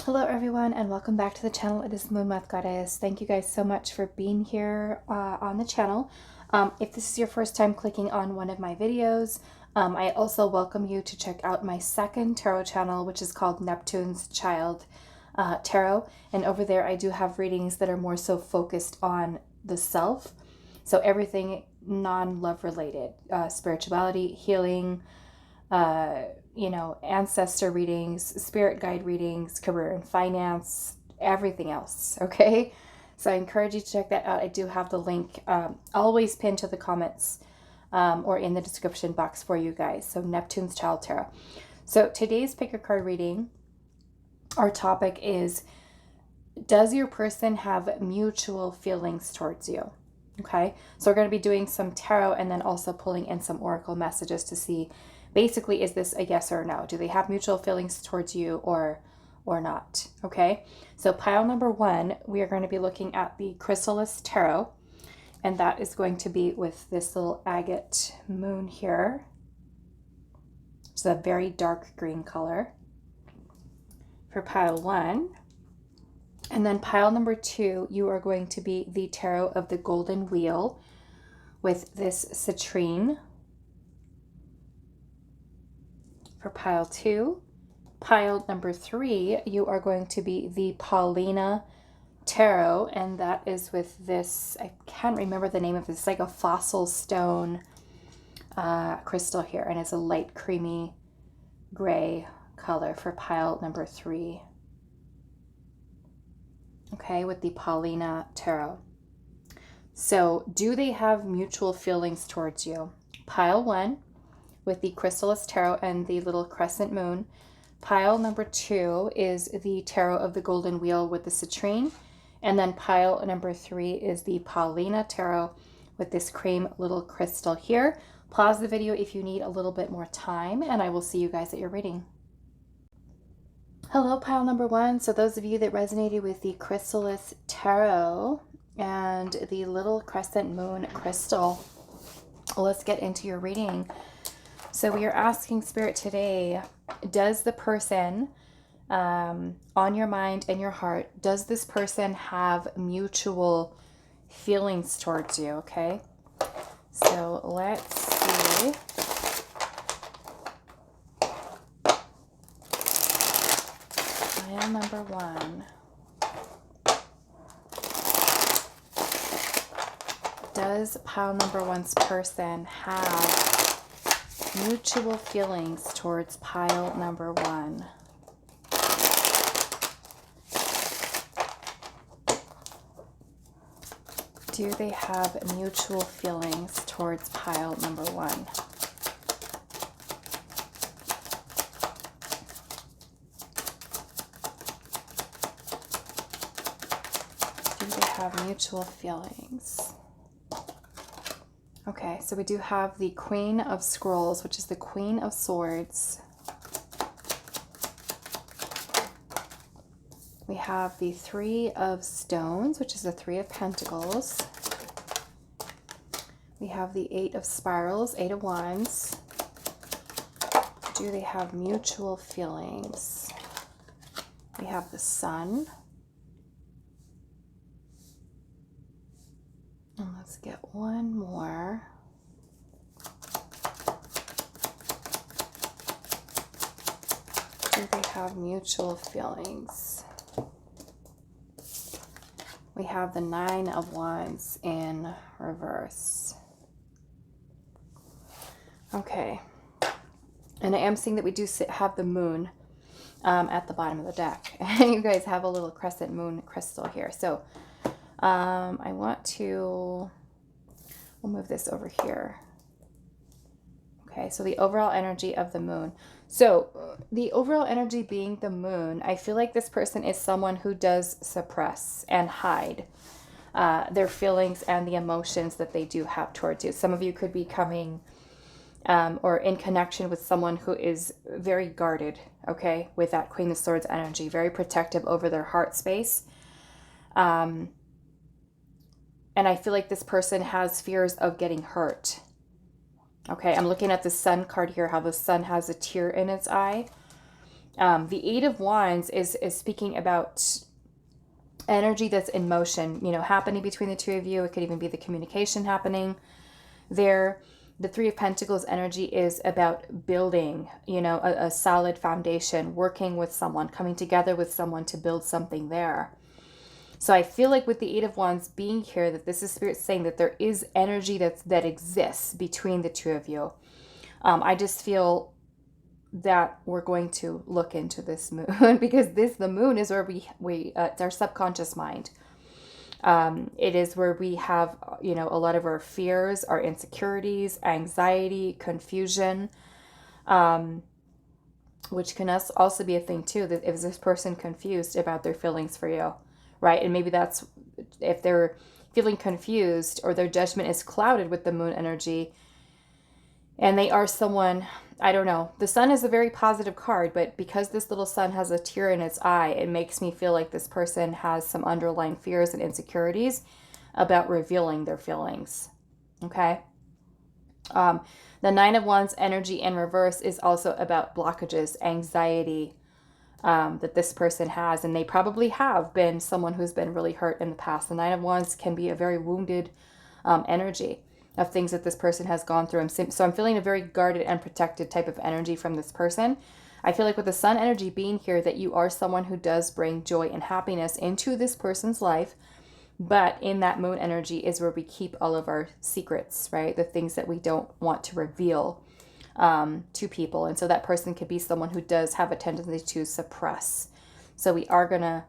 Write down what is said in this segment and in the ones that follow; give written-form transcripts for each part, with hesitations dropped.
Hello everyone and welcome back to the channel. It is moonmothgoddess. Thank you guys so much for being here on the channel. If this is your first time clicking on one of my videos, I also welcome you to check out my second tarot channel, which is called Neptune's Child Tarot. And over there I do have readings that are more so focused on the self. So everything non-love related, spirituality, healing, ancestor readings, spirit guide readings, career and finance, everything else. Okay. So I encourage you to check that out. I do have the link always pinned to the comments or in the description box for you guys. So Neptune's Child Tarot. So today's pick a card reading, our topic is, does your person have mutual feelings towards you? Okay. So we're going to be doing some tarot and then also pulling in some oracle messages to see, basically, is this a yes or a no? Do they have mutual feelings towards you or not? Okay, so pile number one, we are going to be looking at the Chrysalis Tarot, and that is going to be with this little agate moon here. It's a very dark green color for pile one. And then pile number two, you are going to be the Tarot of the Golden Wheel with this citrine. For pile two. Pile number three, you are going to be the Paulina Tarot, and that is with this, I can't remember the name of this, it's like a fossil stone crystal here, and it's a light creamy gray color for pile number three. Okay, with the Paulina Tarot. So do they have mutual feelings towards you? Pile one, with the Chrysalis Tarot and the little crescent moon. Pile number two is the Tarot of the Golden Wheel with the citrine. And then pile number three is the Paulina Tarot with this cream little crystal here. Pause the video if you need a little bit more time, and I will see you guys at your reading. Hello, pile number one. So those of you that resonated with the Chrysalis Tarot and the little crescent moon crystal, let's get into your reading. So we are asking Spirit today, does the person on your mind and your heart, does this person have mutual feelings towards you? Okay, so let's see. Pile number one. Does pile number one's person have mutual feelings towards pile number one? Do they have mutual feelings towards pile number one? Do they have mutual feelings? Okay, so we do have the Queen of Scrolls, which is the Queen of Swords. We have the Three of Stones, which is the Three of Pentacles. We have the Eight of Spirals, Eight of Wands. Do they have mutual feelings? We have the Sun. And let's get one more. Do they have mutual feelings? We have the Nine of Wands in reverse. Okay. And I am seeing that we do have the moon at the bottom of the deck. And you guys have a little crescent moon crystal here. So I want to, we'll move this over here. Okay, so the overall energy of the moon. So the overall energy being the moon, I feel like this person is someone who does suppress and hide their feelings and the emotions that they do have towards you. Some of you could be coming or in connection with someone who is very guarded, okay, with that Queen of Swords energy, very protective over their heart space. And I feel like this person has fears of getting hurt. Okay, I'm looking at the Sun card here, how the Sun has a tear in its eye. The Eight of Wands is speaking about energy that's in motion, you know, happening between the two of you. It could even be the communication happening there. The Three of Pentacles energy is about building, you know, a solid foundation, working with someone, coming together with someone to build something there. So I feel like with the Eight of Wands being here, that this is Spirit saying that there is energy that exists between the two of you. I just feel that we're going to look into this moon because the moon is where we it's our subconscious mind. It is where we have, you know, a lot of our fears, our insecurities, anxiety, confusion, which can also be a thing too, that if this person confused about their feelings for you, right? And maybe that's if they're feeling confused or their judgment is clouded with the moon energy, and they are someone, I don't know. The sun is a very positive card, but because this little sun has a tear in its eye, it makes me feel like this person has some underlying fears and insecurities about revealing their feelings. Okay? The Nine of Wands energy in reverse is also about blockages, anxiety that this person has, and they probably have been someone who's been really hurt in the past. The Nine of Wands can be a very wounded energy of things that this person has gone through. So I'm feeling a very guarded and protected type of energy from this person. I feel like with the sun energy being here, that you are someone who does bring joy and happiness into this person's life. But in that moon energy is where we keep all of our secrets, right? The things that we don't want to reveal to people. And so that person could be someone who does have a tendency to suppress. So we are going to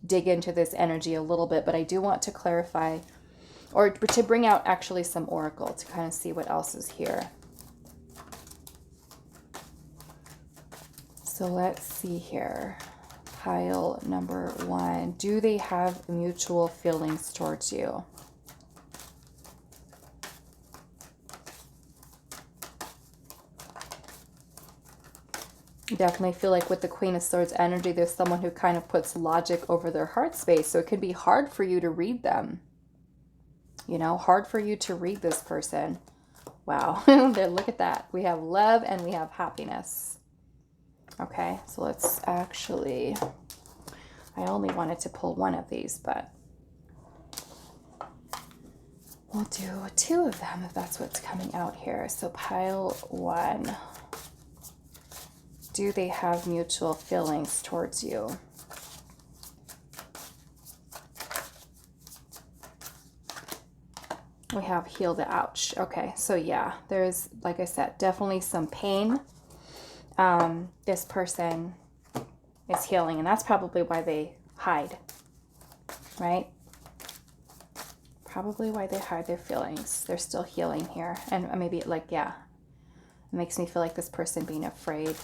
dig into this energy a little bit, but I do want to clarify, or to bring out actually some oracle to kind of see what else is here. So let's see here. Pile number 1. Do they have mutual feelings towards you? Definitely feel like with the Queen of Swords energy, there's someone who kind of puts logic over their heart space. So it could be hard for you to read them. You know, hard for you to read this person. Wow. Look at that. We have love and we have happiness. Okay, so let's actually, I only wanted to pull one of these, but we'll do 2 of them if that's what's coming out here. So pile 1. Do they have mutual feelings towards you? We have heal the ouch. Okay, so yeah, there's, like I said, definitely some pain. This person is healing, and that's probably why they hide, right? Probably why they hide their feelings. They're still healing here. And maybe like, yeah, it makes me feel like this person being afraid.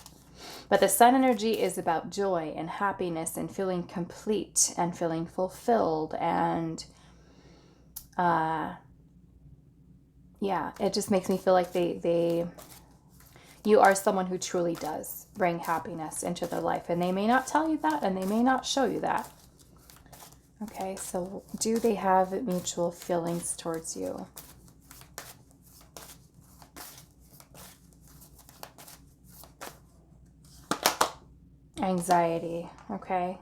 But the sun energy is about joy and happiness and feeling complete and feeling fulfilled. And yeah, it just makes me feel like you are someone who truly does bring happiness into their life. And they may not tell you that, and they may not show you that. Okay, so do they have mutual feelings towards you? Anxiety, okay.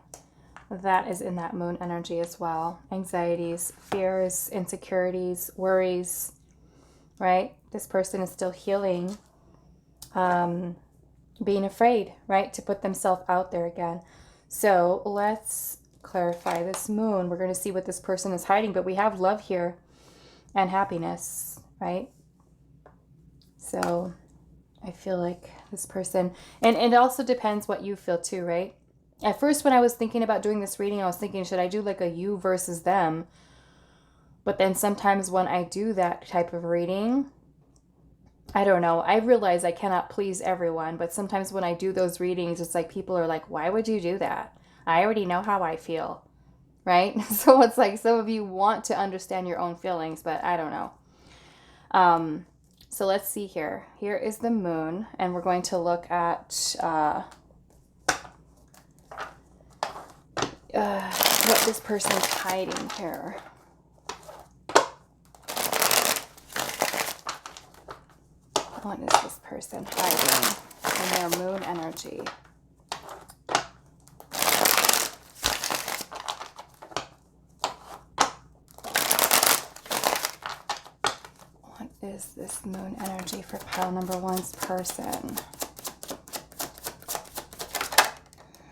That is in that moon energy as well. Anxieties, fears, insecurities, worries, right? This person is still healing, being afraid, right? To put themselves out there again. So let's clarify this moon. We're going to see what this person is hiding, but we have love here and happiness, right? So I feel like this person, and it also depends what you feel too, right? At first, when I was thinking about doing this reading, I was thinking, should I do like a you versus them? But then sometimes when I do that type of reading, I don't know. I realize I cannot please everyone, but sometimes when I do those readings, it's like people are like, why would you do that? I already know how I feel, right? So it's like some of you want to understand your own feelings, but I don't know. So let's see here. Here is the moon, and we're going to look at what this person's hiding here. What is this person hiding in their moon energy? is this moon energy for pile number one's person?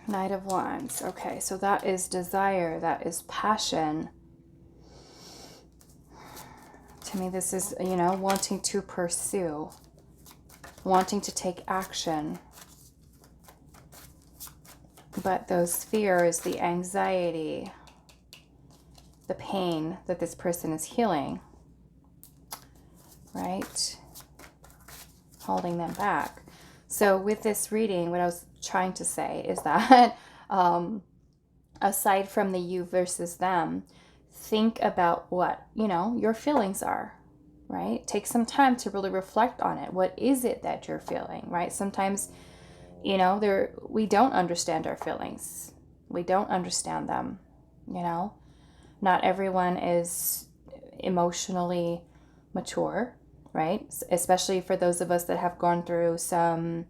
Knight of Wands. Okay, so that is desire. That is passion. To me, this is, you know, wanting to pursue, wanting to take action. But those fears, the anxiety, the pain that this person is healing, right? Holding them back. So with this reading, what I was trying to say is that aside from the you versus them, think about what, you know, your feelings are, right? Take some time to really reflect on it. What is it that you're feeling, right? Sometimes, you know, we don't understand our feelings. We don't understand them, you know. Not everyone is emotionally mature, right? Especially for those of us that have gone through some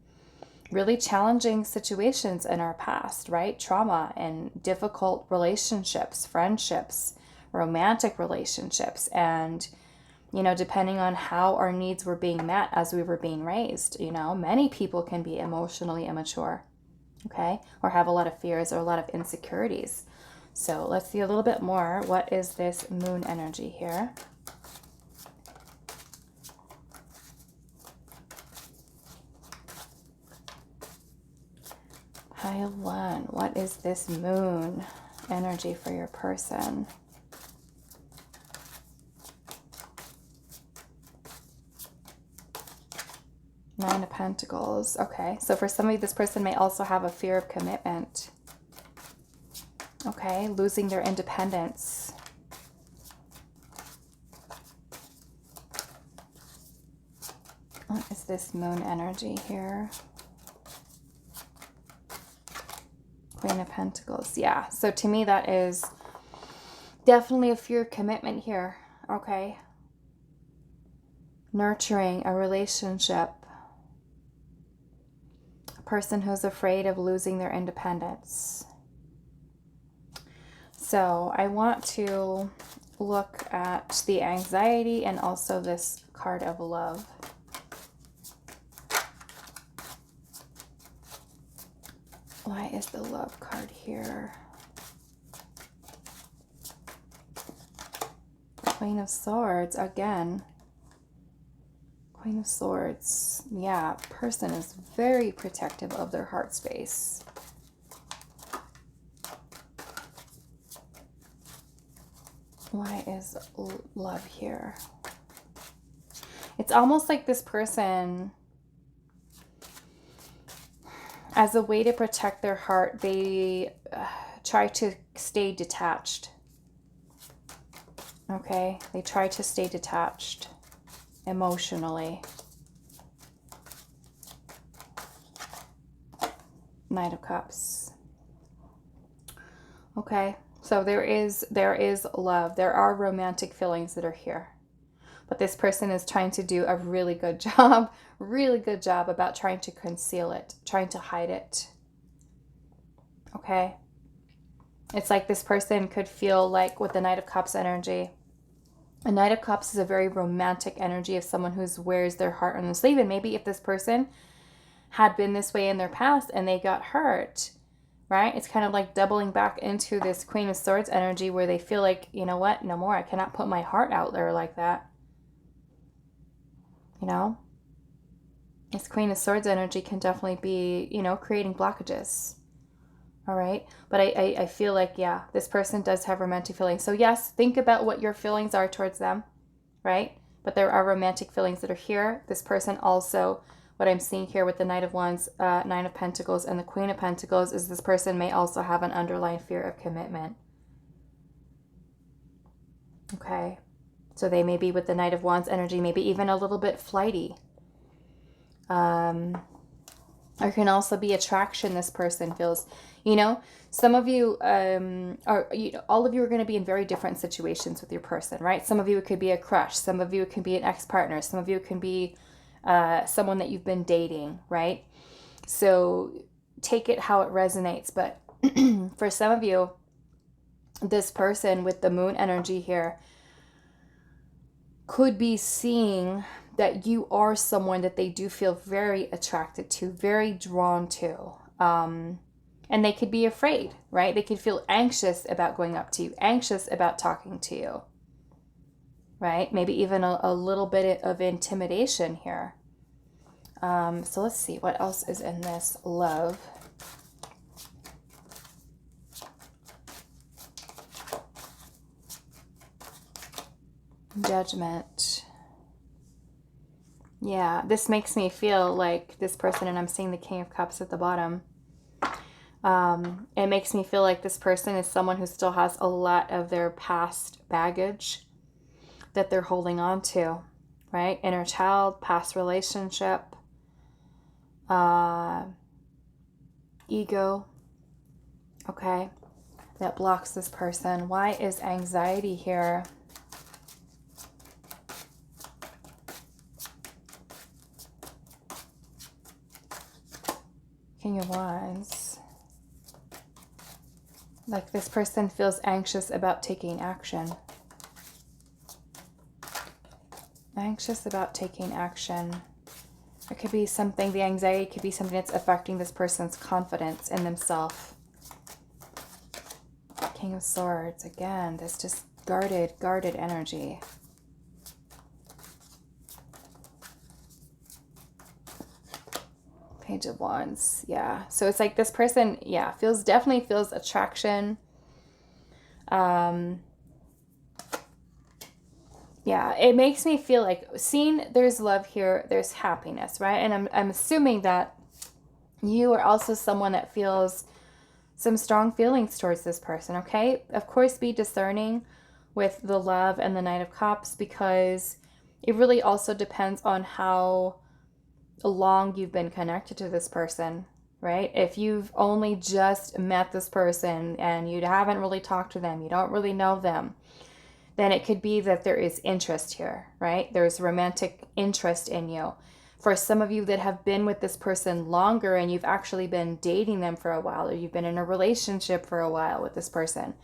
really challenging situations in our past, right? Trauma and difficult relationships, friendships, romantic relationships. And, you know, depending on how our needs were being met as we were being raised, you know, many people can be emotionally immature, okay? Or have a lot of fears or a lot of insecurities. So let's see a little bit more. What is this moon energy here? Pile one. What is this moon energy for your person? Nine of Pentacles. Okay, so for somebody, this person may also have a fear of commitment. Okay, losing their independence. What is this moon energy here? Queen of Pentacles. Yeah, so to me that is definitely a fear of commitment here. Okay. Nurturing a relationship. A person who's afraid of losing their independence. So I want to look at the anxiety and also this card of love. Why is the love card here? Queen of Swords again. Queen of Swords. Yeah, person is very protective of their heart space. Why is love here? It's almost like this person, as a way to protect their heart, they try to stay detached. Okay? They try to stay detached emotionally. Knight of Cups. Okay? So there is love. There are romantic feelings that are here. But this person is trying to do a really good job about trying to conceal it, trying to hide it. Okay? It's like this person could feel like with the Knight of Cups energy. A Knight of Cups is a very romantic energy of someone who wears their heart on the sleeve. And maybe if this person had been this way in their past and they got hurt, right? It's kind of like doubling back into this Queen of Swords energy where they feel like, you know what? No more. I cannot put my heart out there like that. You know? This Queen of Swords energy can definitely be, you know, creating blockages. All right? But I feel like, yeah, this person does have romantic feelings. So yes, think about what your feelings are towards them, right? But there are romantic feelings that are here. This person also, what I'm seeing here with the Knight of Wands, Nine of Pentacles, and the Queen of Pentacles is this person may also have an underlying fear of commitment. Okay? So they may be with the Knight of Wands energy, maybe even a little bit flighty. There can also be attraction this person feels. You know, some of you, all of you are going to be in very different situations with your person, right? Some of you, it could be a crush. Some of you, it can be an ex-partner. Some of you, it can be someone that you've been dating, right? So take it how it resonates. But for some of you, this person with the moon energy here could be seeing that you are someone that they do feel very attracted to, very drawn to. And they could be afraid, right? They could feel anxious about going up to you, anxious about talking to you, right? Maybe even a little bit of intimidation here. So let's see what else is in this love. Judgment. Yeah, this makes me feel like this person, and I'm seeing the King of Cups at the bottom. It makes me feel like this person is someone who still has a lot of their past baggage that they're holding on to, right? Inner child, past relationship, ego, okay, that blocks this person. Why is anxiety here? King of Wands. Like this person feels anxious about taking action. Anxious about taking action. It could be something, the anxiety could be something that's affecting this person's confidence in themselves. King of Swords, again, this just guarded energy. Page of Wands, yeah. So it's like this person, yeah, definitely feels attraction. Yeah, it makes me feel like seeing there's love here, there's happiness, right? And I'm assuming that you are also someone that feels some strong feelings towards this person, okay? Of course, be discerning with the love and the Knight of Cups, because it really also depends on how long you've been connected to this person, right? If you've only just met this person and you haven't really talked to them, you don't really know them, then it could be that there is interest here, right? There's romantic interest in you. For some of you that have been with this person longer and you've actually been dating them for a while, or you've been in a relationship for a while with this person,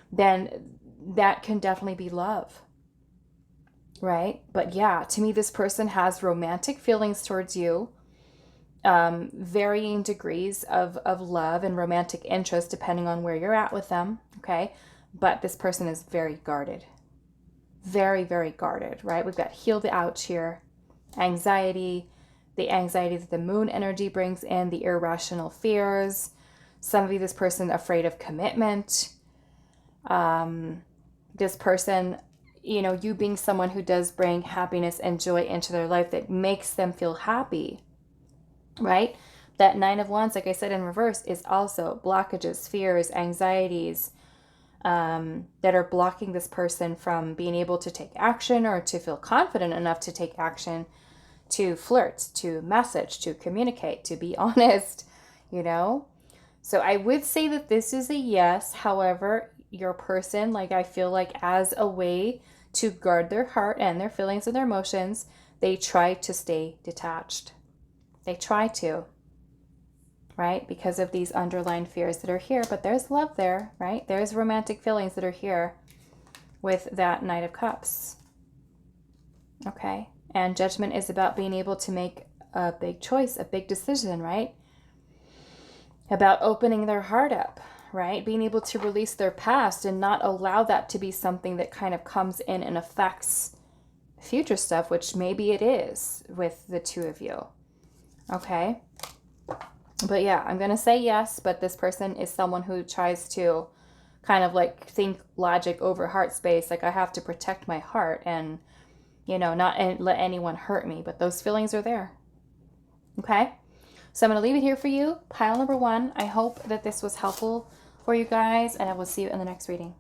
then that can definitely be love, right? But yeah, to me, this person has romantic feelings towards you, varying degrees of love and romantic interest depending on where you're at with them, okay? But this person is very guarded, very, very guarded, right? We've got heal the ouch here, anxiety, the anxiety that the moon energy brings in, the irrational fears. Some of you, this person afraid of commitment. This person, you know, you being someone who does bring happiness and joy into their life that makes them feel happy, right? That Nine of Wands, like I said in reverse, is also blockages, fears, anxieties that are blocking this person from being able to take action or to feel confident enough to take action, to flirt, to message, to communicate, to be honest, you know? So I would say that this is a yes. However, your person, like I feel like as a way to guard their heart and their feelings and their emotions, they try to stay detached. They try to, right? Because of these underlying fears that are here. But there's love there, right? There's romantic feelings that are here with that Knight of Cups. Okay? And judgment is about being able to make a big choice, a big decision, right? About opening their heart up, right? Being able to release their past and not allow that to be something that kind of comes in and affects future stuff, which maybe it is with the two of you. Okay? But yeah, I'm going to say yes, but this person is someone who tries to kind of like think logic over heart space. Like I have to protect my heart and, you know, not let anyone hurt me, but those feelings are there. Okay? So I'm going to leave it here for you. Pile number 1. I hope that this was helpful for you guys, and I will see you in the next reading.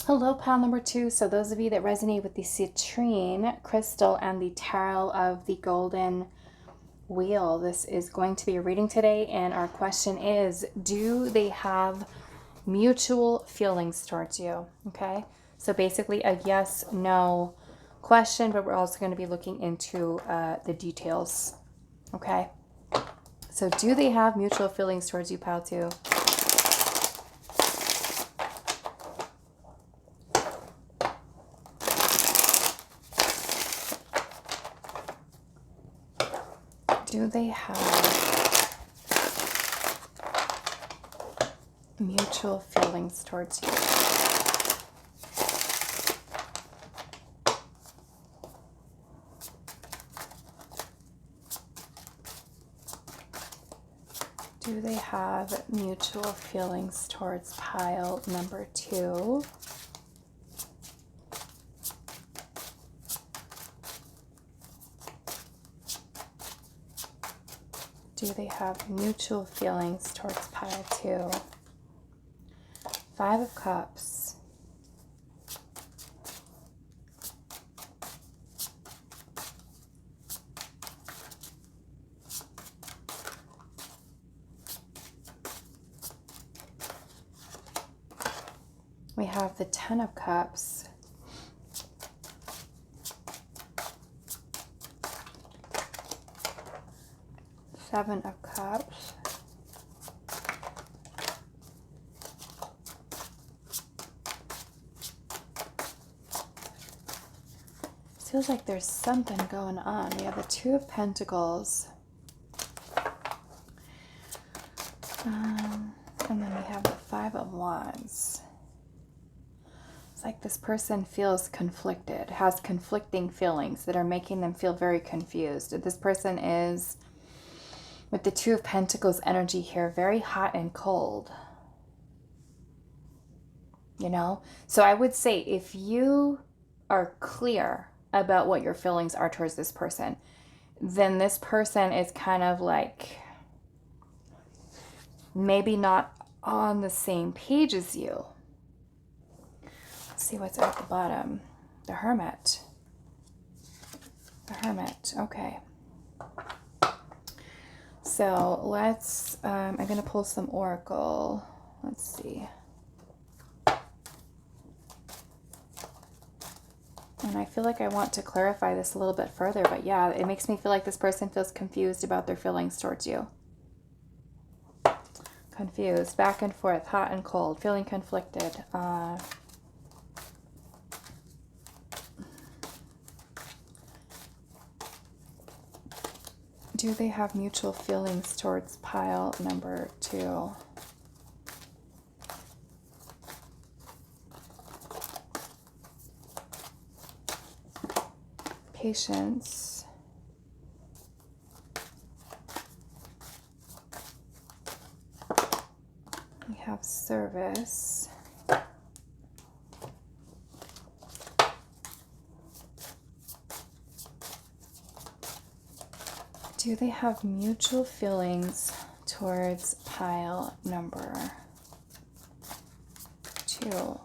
Hello, pile number 2. So those of you that resonate with the citrine crystal and the tarot of the golden wheel, this is going to be a reading today, and our question is, do they have mutual feelings towards you? Okay, so basically a yes no question, but we're also going to be looking into the details. Okay, so do they have mutual feelings towards you, pile 2? Do they have mutual feelings towards you? Do they have mutual feelings towards pile number 2? Do they have mutual feelings towards pile 2? 5 of Cups. We have the 10 of Cups. Seven of Cups. Feels like there's something going on. We have the 2 of Pentacles. And then we have the 5 of Wands. It's like this person feels conflicted, has conflicting feelings that are making them feel very confused. This person is, with the 2 of Pentacles energy here, very hot and cold. You know? So I would say if you are clear about what your feelings are towards this person, then this person is kind of like maybe not on the same page as you. Let's see what's at the bottom. The Hermit. The Hermit. Okay. So let's, I'm going to pull some Oracle. Let's see. And I feel like I want to clarify this a little bit further, but yeah, it makes me feel like this person feels confused about their feelings towards you. Confused, back and forth, hot and cold, feeling conflicted. Do they have mutual feelings towards pile number 2? Patience. We have service. Do they have mutual feelings towards pile number 2?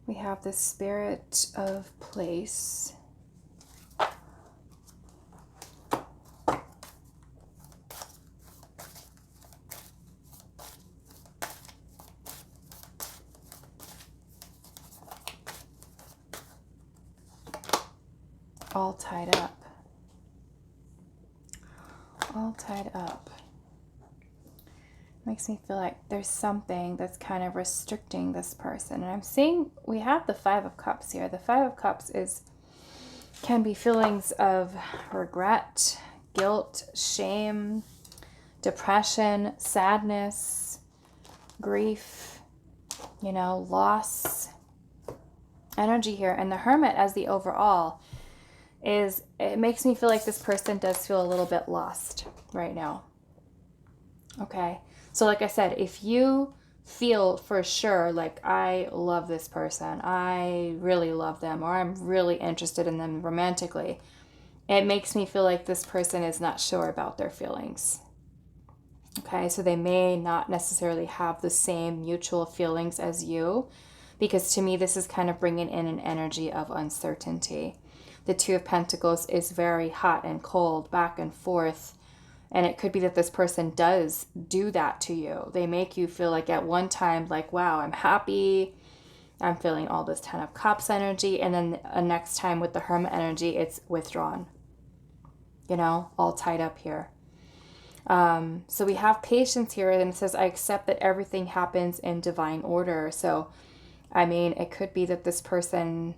We have the Spirit of Place. All tied up. All tied up. Makes me feel like there's something that's kind of restricting this person. And I'm seeing we have the 5 of Cups here. The 5 of Cups can be feelings of regret, guilt, shame, depression, sadness, grief, you know, loss, energy here. And the Hermit as the overall it makes me feel like this person does feel a little bit lost right now. Okay. So like I said, if you feel for sure like I love this person, I really love them, or I'm really interested in them romantically, it makes me feel like this person is not sure about their feelings. Okay. So they may not necessarily have the same mutual feelings as you, because to me, this is kind of bringing in an energy of uncertainty. The 2 of Pentacles is very hot and cold, back and forth. And it could be that this person does do that to you. They make you feel like at one time, like, wow, I'm happy. I'm feeling all this 10 of Cups energy. And then next time with the Hermit energy, it's withdrawn. You know, all tied up here. So we have patience here. And it says, I accept that everything happens in divine order. So, I mean, it could be that this person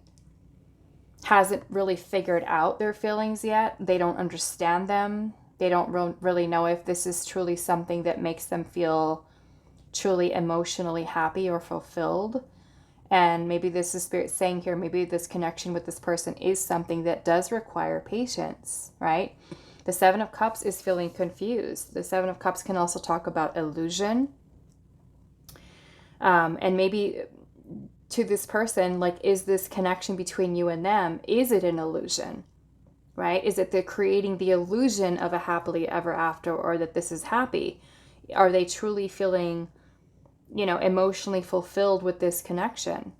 hasn't really figured out their feelings yet. They don't understand them. They don't really know if this is truly something that makes them feel truly emotionally happy or fulfilled. And maybe this is Spirit saying here, maybe this connection with this person is something that does require patience, right? The Seven of Cups is feeling confused. The Seven of Cups can also talk about illusion. And maybe to this person, like, is this connection between you and them, is it an illusion, right? Is it they're creating the illusion of a happily ever after, or that this is happy? Are they truly feeling, you know, emotionally fulfilled with this connection?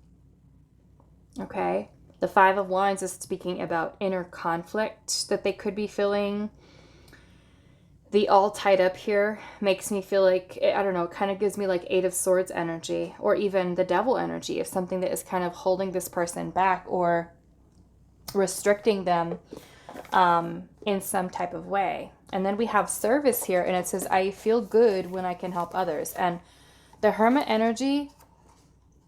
Okay. The Five of Wands is speaking about inner conflict that they could be feeling. The all tied up here makes me feel like, I don't know, it kind of gives me like Eight of Swords energy, or even the Devil energy of something that is kind of holding this person back or restricting them in some type of way. And then we have Service here, and it says, I feel good when I can help others. And the Hermit energy,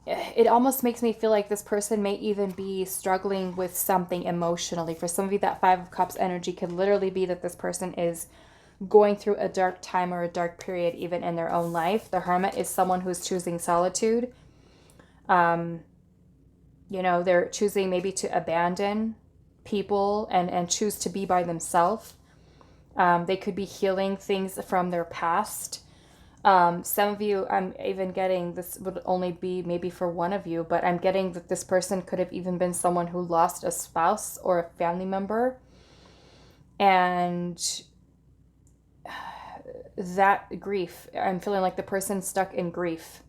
it almost makes me feel like this person may even be struggling with something emotionally. For some of you, that Five of Cups energy could literally be that this person is going through a dark time or a dark period even in their own life. The Hermit is someone who's choosing solitude. You know, they're choosing maybe to abandon people and choose to be by themselves. They could be healing things from their past. Some of you, I'm even getting, this would only be maybe for one of you, but I'm getting that this person could have even been someone who lost a spouse or a family member. And that grief, I'm feeling like the person's stuck in grief.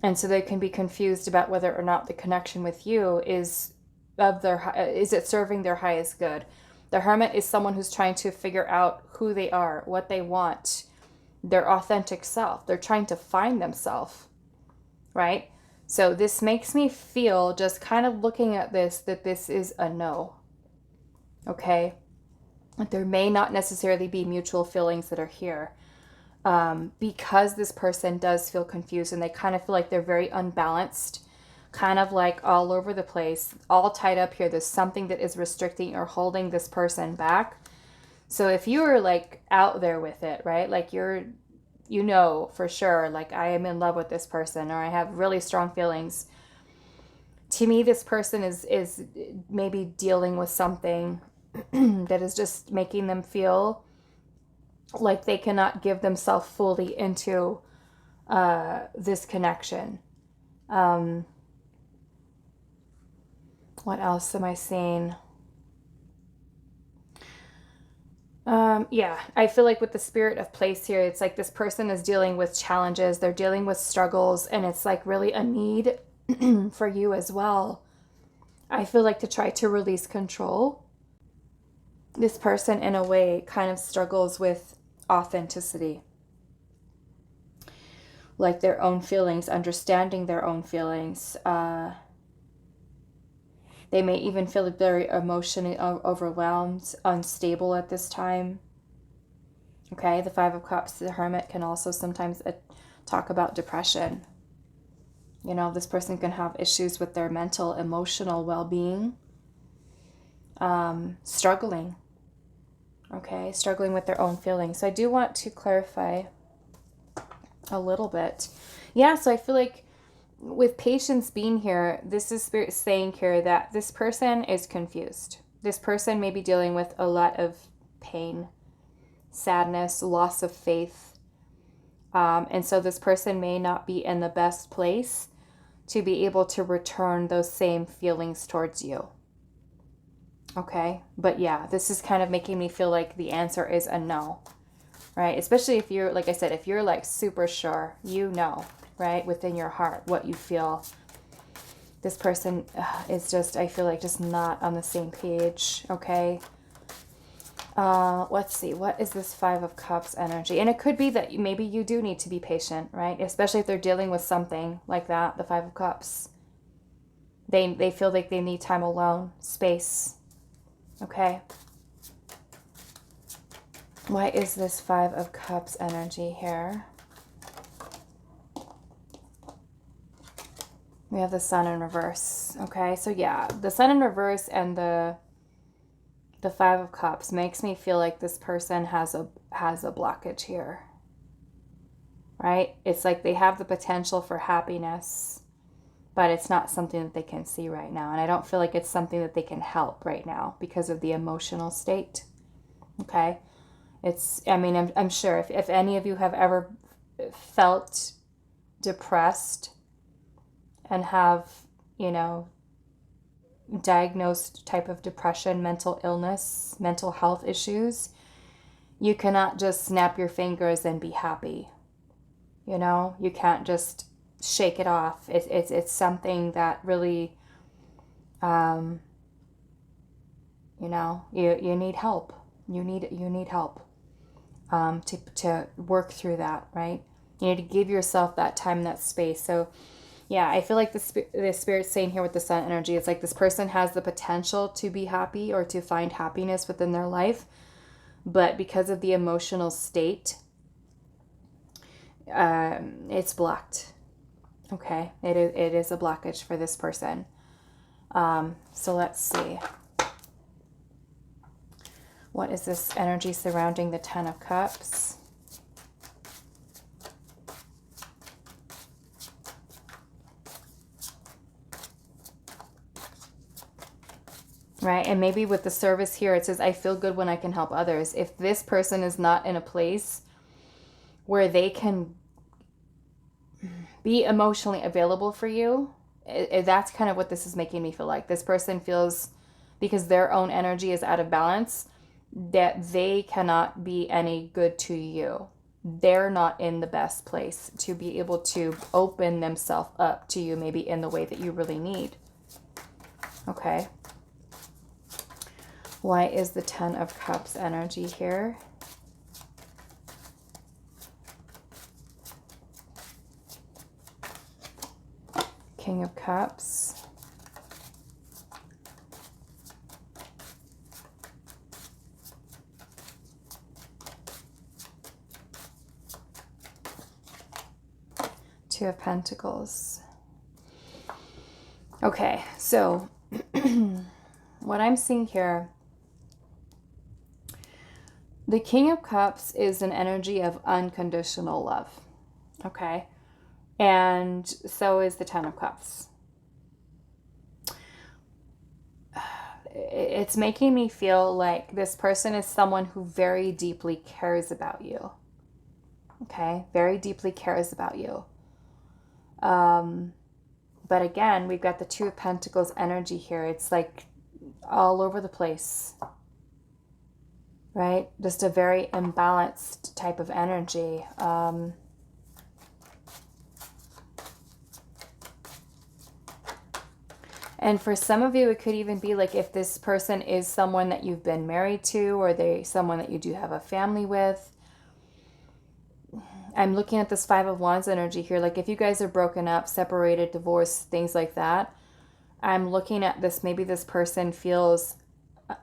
And so they can be confused about whether or not the connection with you is it serving their highest good. The Hermit is someone who's trying to figure out who they are, what they want, their authentic self. They're trying to find themselves, right? So this makes me feel, just kind of looking at this, that this is a no. Okay? There may not necessarily be mutual feelings that are here, because this person does feel confused, and they kind of feel like they're very unbalanced, kind of like all over the place, all tied up here. There's something that is restricting or holding this person back. So if you're like out there with it, right? Like you know for sure, like, I am in love with this person, or I have really strong feelings. To me, this person is maybe dealing with something that is just making them feel like they cannot give themselves fully into this connection. What else am I seeing? Yeah, I feel like with the Spirit of Place here, it's like this person is dealing with challenges, they're dealing with struggles, and it's like really a need for you as well. I feel like to try to release control. This person, in a way, kind of struggles with authenticity. Like their own feelings, understanding their own feelings. They may even feel very emotionally overwhelmed, unstable at this time. Okay, the Five of Cups, the Hermit, can also sometimes talk about depression. You know, this person can have issues with their mental, emotional well-being. Struggling. Okay, struggling with their own feelings. So I do want to clarify a little bit. Yeah, so I feel like with patience being here, this is Spirit saying here that this person is confused. This person may be dealing with a lot of pain, sadness, loss of faith. And so this person may not be in the best place to be able to return those same feelings towards you. Okay, but yeah, this is kind of making me feel like the answer is a no, right? Especially if you're, like I said, if you're like super sure, you know, right, within your heart what you feel. This person is just, I feel like, just not on the same page. Okay, let's see, what is this Five of Cups energy? And it could be that maybe you do need to be patient, right? Especially if they're dealing with something like that, the Five of Cups. They feel like they need time alone, space. Okay. Why is this Five of Cups energy here? We have the Sun in reverse. Okay, so yeah, the Sun in reverse and the The Five of Cups makes me feel like this person has a blockage here. Right? It's like they have the potential for happiness, but it's not something that they can see right now. And I don't feel like it's something that they can help right now because of the emotional state. Okay? It's, I mean, I'm sure if any of you have ever felt depressed and have, you know, diagnosed type of depression, mental illness, mental health issues, you cannot just snap your fingers and be happy. You know, you can't just shake it off. It's something that really, you know, you need help. You need help to work through that, right? You need to give yourself that time, that space. So, yeah, I feel like the Spirit's saying here with the Sun energy, it's like this person has the potential to be happy or to find happiness within their life, but because of the emotional state, it's blocked. Okay, it is a blockage for this person. So let's see. What is this energy surrounding the Ten of Cups? Right, and maybe with the service here, it says, I feel good when I can help others. If this person is not in a place where they can be emotionally available for you, that's kind of what this is making me feel like. This person feels, because their own energy is out of balance, that they cannot be any good to you. They're not in the best place to be able to open themselves up to you, maybe in the way that you really need. Okay. Why is the Ten of Cups energy here? King of Cups. Two of Pentacles. Okay, so what I'm seeing here, the King of Cups is an energy of unconditional love. Okay. And so is the Ten of Cups. It's making me feel like this person is someone who very deeply cares about you. Okay? Very deeply cares about you. But again, we've got the Two of Pentacles energy here. It's like all over the place. Right? Just a very imbalanced type of energy. And for some of you, it could even be like if this person is someone that you've been married to, or they someone that you do have a family with. I'm looking at this Five of Wands energy here. Like if you guys are broken up, separated, divorced, things like that, I'm looking at this. Maybe this person feels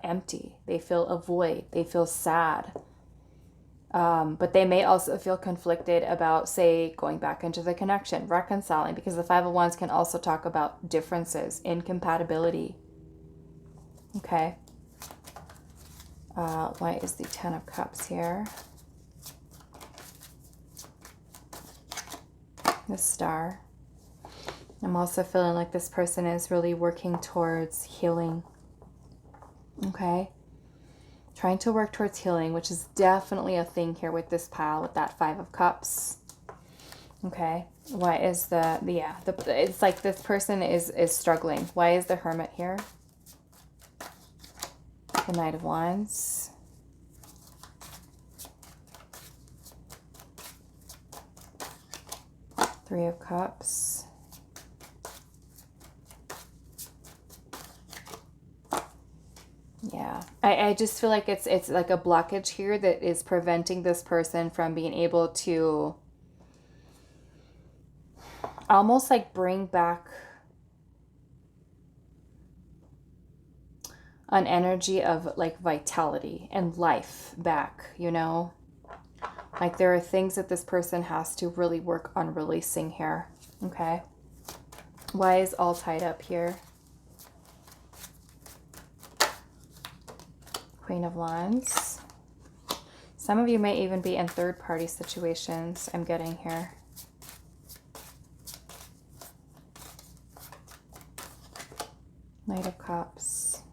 empty. They feel a void. They feel sad. But they may also feel conflicted about, say, going back into the connection, reconciling, because the Five of Wands can also talk about differences, incompatibility. Okay. Why is the Ten of Cups here? The Star. I'm also feeling like this person is really working towards healing. Okay. Trying to work towards healing, which is definitely a thing here with this pile, with that Five of Cups. Okay. Why is it's like this person is struggling. Why is the Hermit here? The Knight of Wands. Three of Cups. Yeah, I just feel like it's like a blockage here that is preventing this person from being able to almost like bring back an energy of like vitality and life back, you know? Like there are things that this person has to really work on releasing here. Okay. Why is all tied up here? Queen of Wands. Some of you may even be in third-party situations, I'm getting here. Knight of Cups.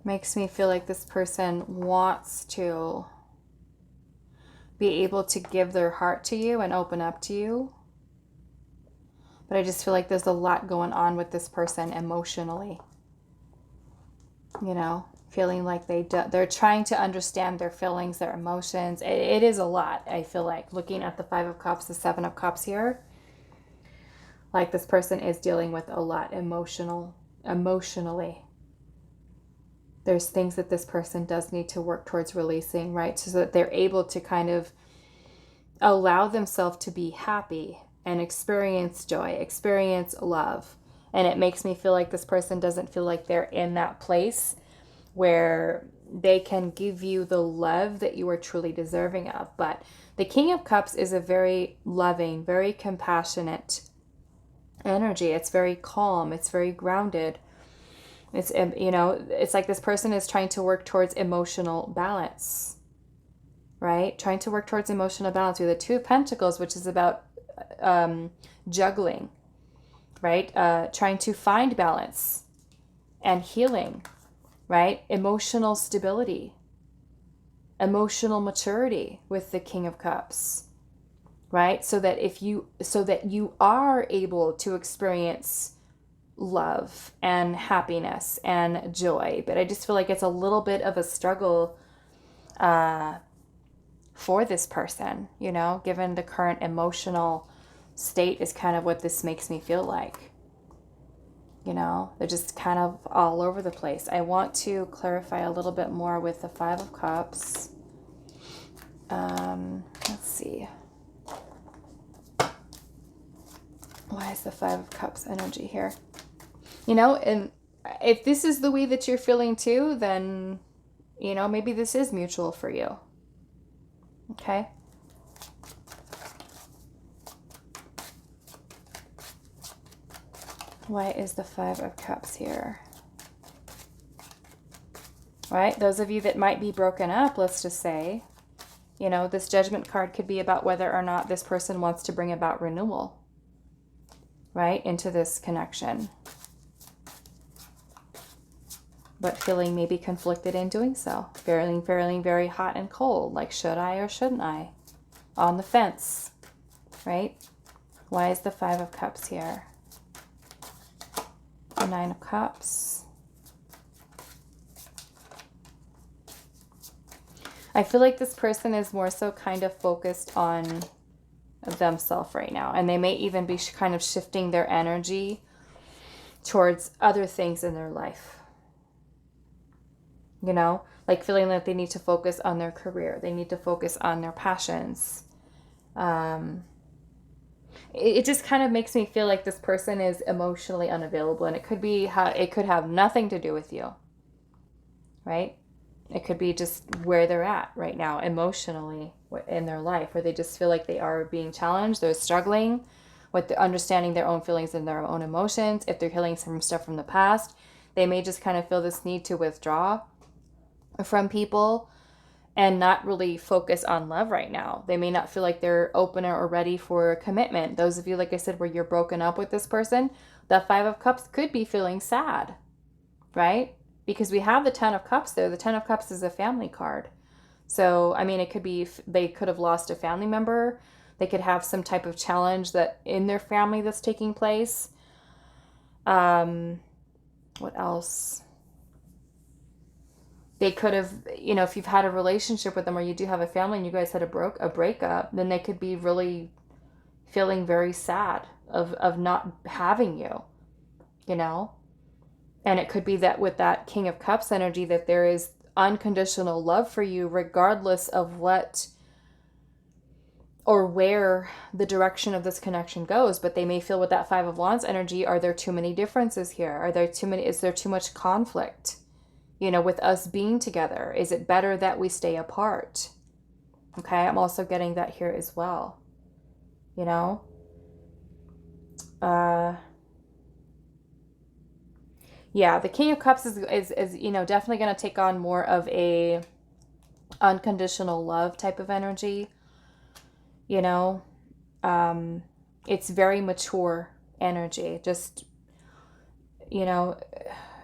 Makes me feel like this person wants to be able to give their heart to you and open up to you. But I just feel like there's a lot going on with this person emotionally. You know, feeling like they're trying to understand their feelings, their emotions. It is a lot, I feel like, looking at the Five of Cups, the Seven of Cups here. Like this person is dealing with a lot emotionally. There's things that this person does need to work towards releasing, right? So that they're able to kind of allow themselves to be happy and experience joy, experience love. And it makes me feel like this person doesn't feel like they're in that place where they can give you the love that you are truly deserving of. But the King of Cups is a very loving, very compassionate energy. It's very calm. It's very grounded. It's, you know, it's like this person is trying to work towards emotional balance, right? Trying to work towards emotional balance with the Two of Pentacles, which is about juggling, right? Trying to find balance and healing, right? Emotional stability, emotional maturity with the King of Cups, right? So that you are able to experience love and happiness and joy. But I just feel like it's a little bit of a struggle for this person, you know, given the current emotional state is kind of what this makes me feel like. You know, they're just kind of all over the place. I want to clarify a little bit more with the Five of Cups. Let's see. Why is the Five of Cups energy here? You know, and if this is the way that you're feeling too, then, you know, maybe this is mutual for you. Okay. Why is the Five of Cups here? Right? Those of you that might be broken up, let's just say, you know, this Judgment card could be about whether or not this person wants to bring about renewal, right, into this connection. But feeling maybe conflicted in doing so. Feeling very hot and cold, like should I or shouldn't I? On the fence, right? Why is the Five of Cups here? The Nine of Cups. I feel like this person is more so kind of focused on themselves right now. And they may even be kind of shifting their energy towards other things in their life. You know, like feeling like they need to focus on their career. They need to focus on their passions. It just kind of makes me feel like this person is emotionally unavailable, and it could be it could have nothing to do with you, right? It could be just where they're at right now emotionally in their life, where they just feel like they are being challenged. They're struggling with understanding their own feelings and their own emotions. If they're healing some stuff from the past, they may just kind of feel this need to withdraw from people and not really focus on love right now. They may not feel like they're open or ready for commitment. Those of you, like I said, where you're broken up with this person, the Five of Cups could be feeling sad, right? Because we have the Ten of Cups there. The Ten of Cups is a family card. So, I mean, it could be they could have lost a family member. They could have some type of challenge that in their family that's taking place. What else? They could have, you know, if you've had a relationship with them or you do have a family and you guys had a breakup, then they could be really feeling very sad of not having you, you know? And it could be that with that King of Cups energy that there is unconditional love for you regardless of what or where the direction of this connection goes. But they may feel with that Five of Wands energy, are there too many differences here? Is there too much conflict? You know, with us being together, is it better that we stay apart? Okay, I'm also getting that here as well. You know? Yeah, the King of Cups is you know, definitely going to take on more of a unconditional love type of energy. You know, it's very mature energy. Just, you know,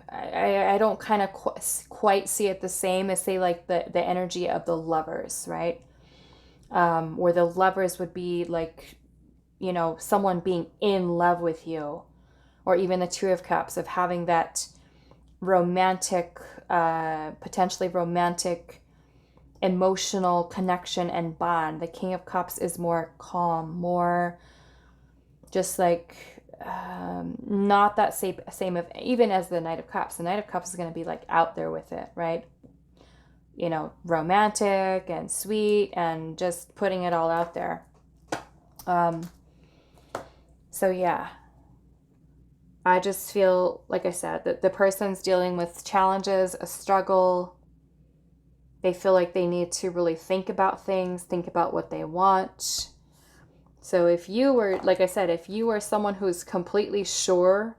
I don't kind of quite see it the same as, say, like the energy of the Lovers, right? Where the Lovers would be like, you know, someone being in love with you, or even the Two of Cups, of having that romantic, potentially romantic, emotional connection and bond. The King of Cups is more calm, more just like, not that same of, even as the Knight of Cups. The Knight of Cups is going to be like out there with it, right? You know, romantic and sweet and just putting it all out there. So yeah, I just feel, like I said, that the person's dealing with challenges, a struggle. They feel like they need to really think about things, think about what they want. So if you were, like I said, if you are someone who's completely sure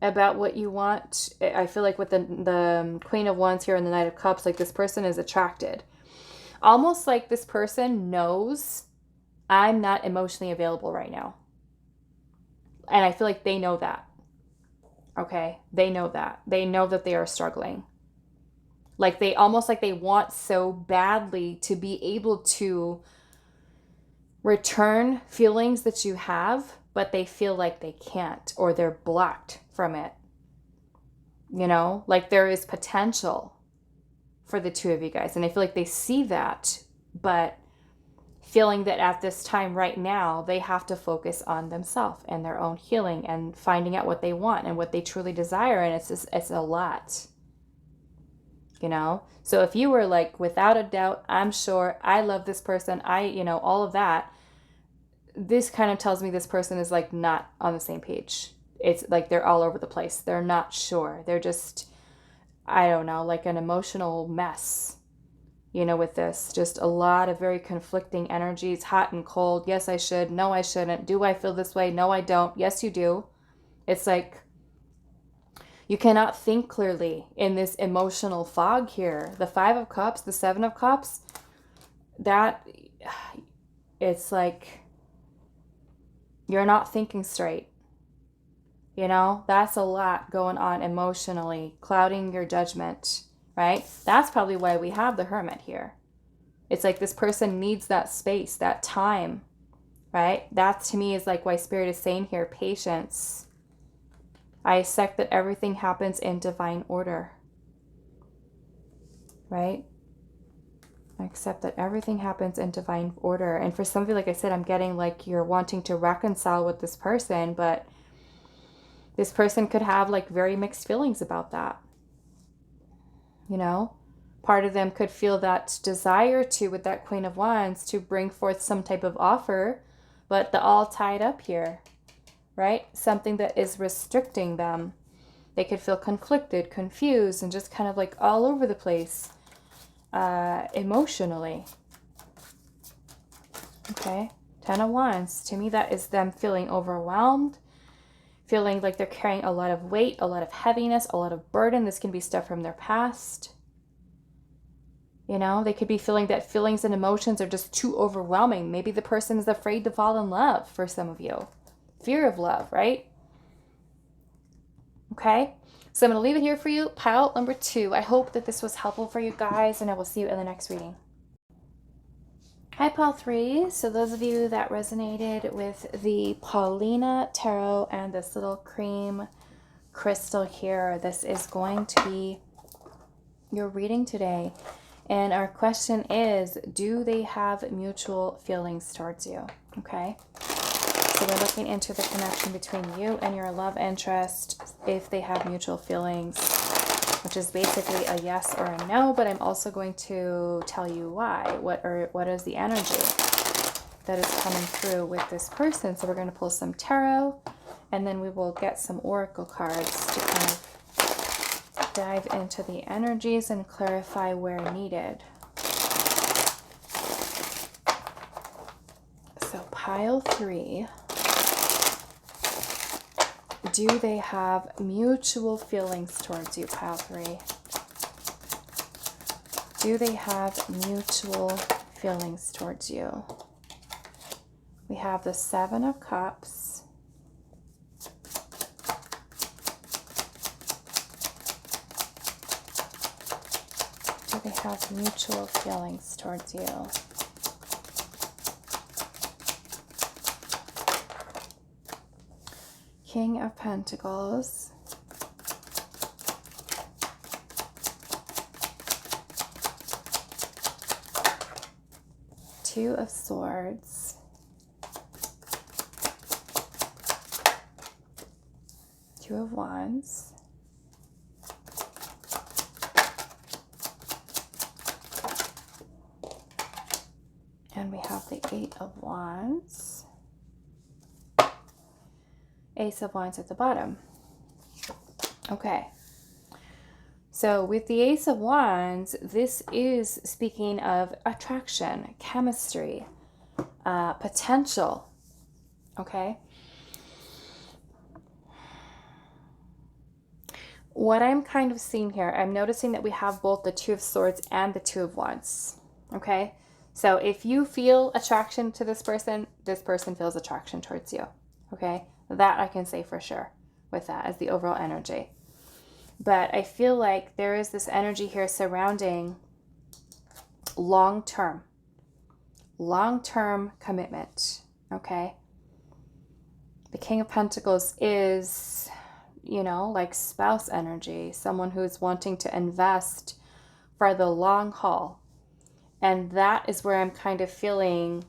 about what you want, I feel like with the Queen of Wands here and the Knight of Cups, like this person is attracted. Almost like this person knows, I'm not emotionally available right now. And I feel like they know that. Okay? They know that. They know that they are struggling. Like they almost like they want so badly to be able to return feelings that you have, but they feel like they can't, or they're blocked from it. You know, like there is potential for the two of you guys. And I feel like they see that, but feeling that at this time right now, they have to focus on themselves and their own healing and finding out what they want and what they truly desire. And it's a lot, you know? So if you were like, without a doubt, I'm sure, I love this person, you know, all of that, this kind of tells me this person is like not on the same page. It's like they're all over the place. They're not sure. They're just, I don't know, like an emotional mess, you know, with this. Just a lot of very conflicting energies, hot and cold. Yes, I should. No, I shouldn't. Do I feel this way? No, I don't. Yes, you do. It's like you cannot think clearly in this emotional fog here. The Five of Cups, the Seven of Cups, that, it's like you're not thinking straight. You know, that's a lot going on emotionally, clouding your judgment, right? That's probably why we have the Hermit here. It's like this person needs that space, that time, right? That to me is like why Spirit is saying here, patience. I accept that everything happens in divine order, right? I accept that everything happens in divine order. And for some of you, like I said, I'm getting like you're wanting to reconcile with this person, but this person could have like very mixed feelings about that. You know, part of them could feel that desire to, with that Queen of Wands, to bring forth some type of offer, but the all tied up here, right? Something that is restricting them. They could feel conflicted, confused, and just kind of like all over the place emotionally. Okay, Ten of Wands. To me, that is them feeling overwhelmed, feeling like they're carrying a lot of weight, a lot of heaviness, a lot of burden. This can be stuff from their past. You know, they could be feeling that feelings and emotions are just too overwhelming. Maybe the person is afraid to fall in love for some of you. Fear of love, right? Okay, so I'm going to leave it here for you. Pile number 2. I hope that this was helpful for you guys, and I will see you in the next reading. Hi, Pile 3. So those of you that resonated with the Paulina Tarot and this little cream crystal here, this is going to be your reading today. And our question is, do they have mutual feelings towards you? Okay. So we're looking into the connection between you and your love interest, if they have mutual feelings, which is basically a yes or a no, but I'm also going to tell you why. What is the energy that is coming through with this person? So we're going to pull some tarot, and then we will get some oracle cards to kind of dive into the energies and clarify where needed. So pile 3. Do they have mutual feelings towards you, pile 3? Do they have mutual feelings towards you? We have the 7 of Cups. Do they have mutual feelings towards you? King of Pentacles. Two of Swords. Two of Wands. And we have the 8 of Wands. Ace of Wands at the bottom. Okay. So with the Ace of Wands, this is speaking of attraction, chemistry, potential. Okay. What I'm kind of seeing here, I'm noticing that we have both the 2 of Swords and the 2 of Wands. Okay. So if you feel attraction to this person feels attraction towards you. Okay. That I can say for sure with that as the overall energy. But I feel like there is this energy here surrounding long-term commitment, okay? The King of Pentacles is, you know, like spouse energy, someone who's wanting to invest for the long haul. And that is where I'm kind of feeling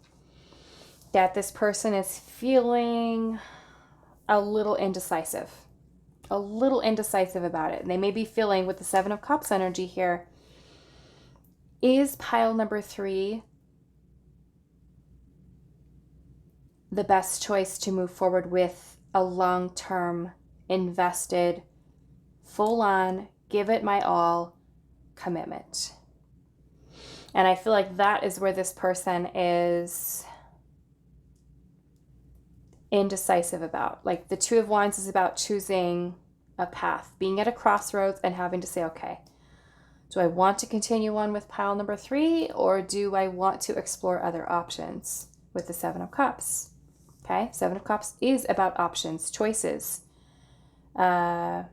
that this person is feeling a little indecisive about it. And they may be feeling with the 7 of Cups energy here, is pile number 3 the best choice to move forward with a long-term, invested, full-on, give it my all commitment? And I feel like that is where this person is indecisive about. Like the 2 of Wands is about choosing a path, being at a crossroads and having to say, okay, do I want to continue on with pile number 3 or do I want to explore other options with the 7 of Cups? Okay, 7 of Cups is about options, choices. And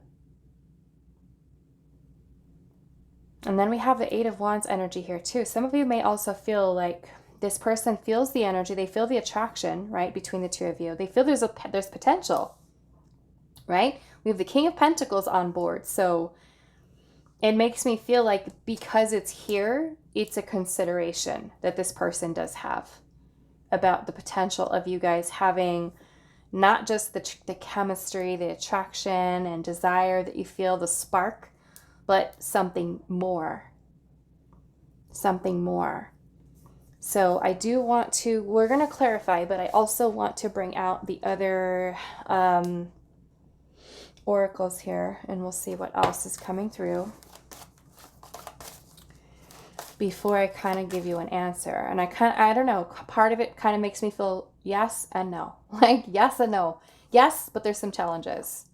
then we have the 8 of Wands energy here too. Some of you may also feel like this person feels the energy, they feel the attraction, right, between the 2 of you. They feel there's potential, right? We have the King of Pentacles on board. So it makes me feel like because it's here, it's a consideration that this person does have about the potential of you guys having not just the chemistry, the attraction and desire that you feel, the spark, but something more. Something more. So I do want to, we're going to clarify, but I also want to bring out the other oracles here, and we'll see what else is coming through before I kind of give you an answer. And I don't know, part of it kind of makes me feel yes and no. Like yes and no. Yes, but there's some challenges.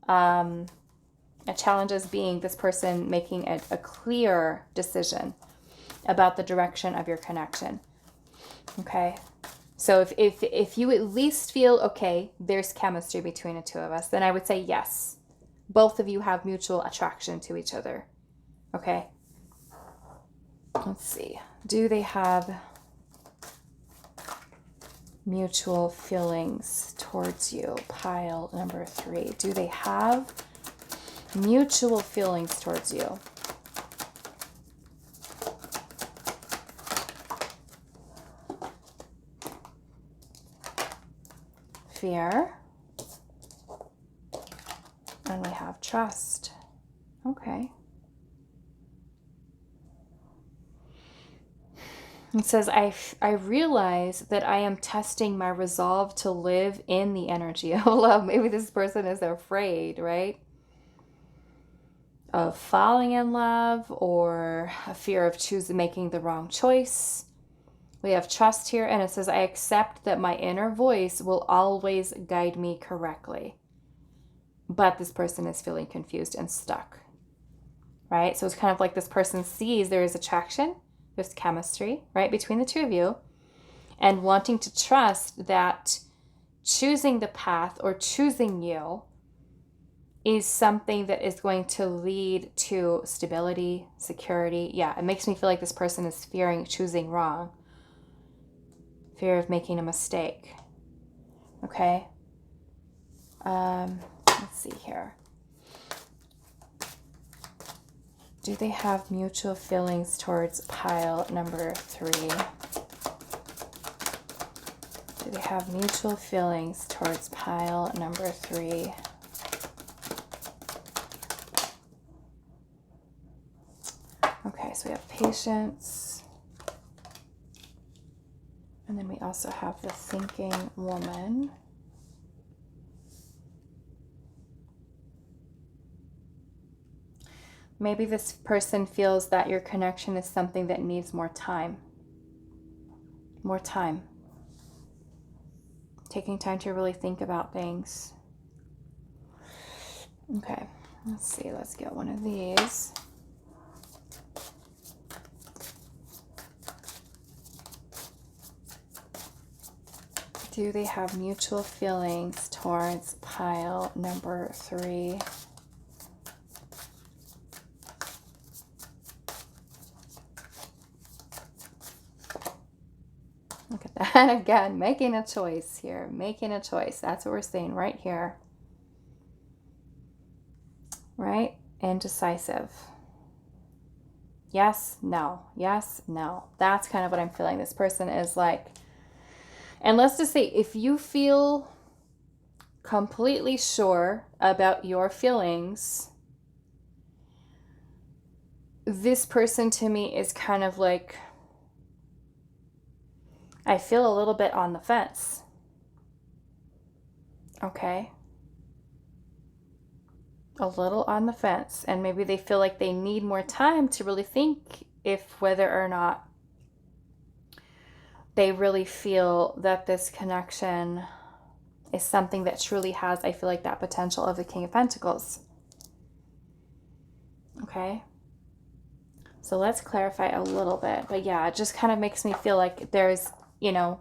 Challenges being this person making a clear decision about the direction of your connection. Okay. So if you at least feel, okay, there's chemistry between the 2 of us, then I would say yes. Both of you have mutual attraction to each other. Okay. Let's see. Do they have mutual feelings towards you? Pile number 3. Do they have mutual feelings towards you? Fear. And we have trust. Okay. It says, I realize that I am testing my resolve to live in the energy of love. Maybe this person is afraid, right? Of falling in love, or a fear of making the wrong choice. We have trust here, and it says, I accept that my inner voice will always guide me correctly. but this person is feeling confused and stuck, right? So it's kind of like this person sees there is attraction, there's chemistry, right, between the two of you, and wanting to trust that choosing the path or choosing you is something that is going to lead to stability, security. Yeah, it makes me feel like this person is fearing choosing wrong, fear of making a mistake. Okay. Let's see here. Do they have mutual feelings towards pile number 3? Do they have mutual feelings towards pile number 3? Okay, so we have patience. And then we also have the thinking woman. Maybe this person feels that your connection is something that needs more time. More time. Taking time to really think about things. Okay, let's see. Let's get one of these. Do they have mutual feelings towards pile number 3? Look at that again, making a choice here, making a choice. That's what we're saying right here. Right? Indecisive. Yes, no, yes, no. That's kind of what I'm feeling. This person is like, and let's just say if you feel completely sure about your feelings, this person to me is kind of like, I feel a little bit on the fence. Okay. A little on the fence. And maybe they feel like they need more time to really think if whether or not they really feel that this connection is something that truly has, I feel like, that potential of the King of Pentacles. Okay. So let's clarify a little bit. But yeah, it just kind of makes me feel like there's, you know,